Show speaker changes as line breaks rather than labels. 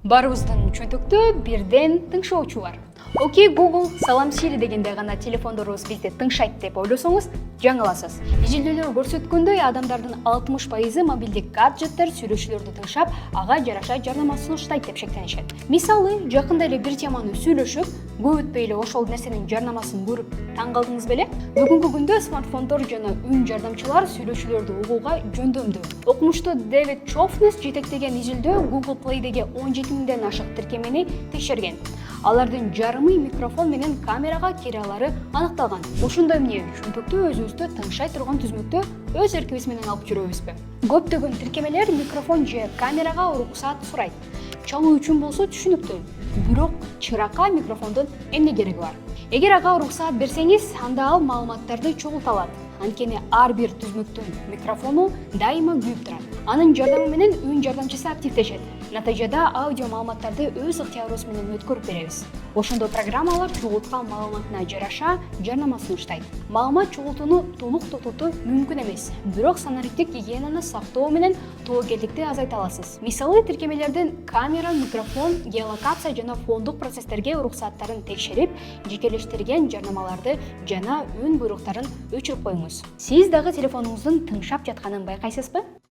Барыбыздын чөнтөктө бирден тыңшоочу бар. Окей, Google, салам Siri дегенде гана телефондорубуз бизди тыңшайт деп ойлосоңуз, жаңыласыз. Изилдөөлөр көрсөткөндөй, адамдардын 60% мобилдик гаджеттер сүйлөшүүлөрдү тыңшап, ага жараша жарнама сунуштайт деп шектенишет. Мисалы, жакында эле бир теманы сүйлөшүп, көп өтпөй эле ошол нерсенин жарнамасын көрүп таң калдыңыз беле? Бүгүнкү күндө смартфондор жана үн жардамчылар сүйлөшүүлөрдү угууга жөндөмдүү. Окумуштуу Дэвид Чофнес жетектеген изилдөө Google Play'деги 17 миңден ашык тиркемени текшерген. Алардын жарымы микрофон менен камерага кире алары аныкталган. Ошондой эмне чөнтөктө өзүбүздү тыңшай турган түзмөктө өз эркибиз менен алып жүрөбүзбү? Көптөгөн тиркемелер микрофон же камерага уруксаат сурайт. Чалуу үчүн болсо түшүнүктүү. Бирок чыракка микрофондун эмне кереги бар? Эгер ага уруксаат берсеңиз, анда ал маалыматтарды чогулта алат. Анткени ар бир түзмөктүн микрофону дайыма күйүп турат. Анын жардамы менен үн жардамчысы активдешет. Натыйжада аудио маалыматтарды өз ыктыярыбыз менен өткөрүп беребиз. Ошондо программалар чогулткан маалыматына жараша жарнама сунуштайт. Маалымат чогултууну толук токтотуу мүмкүн эмес, бирок санариптик гигиенаны сактоо менен тобокелдикти азайта аласыз. Мисалы, тиркемелердин камера, микрофон, геолокация жана фондук процесстерге уруксааттарын текшерип, жекелештирген жарнамаларды жана үн буйруктарын өчүрүп коюңуз. Сиз дагы телефонуңуздун тыңшап жатканын байкайсызбы?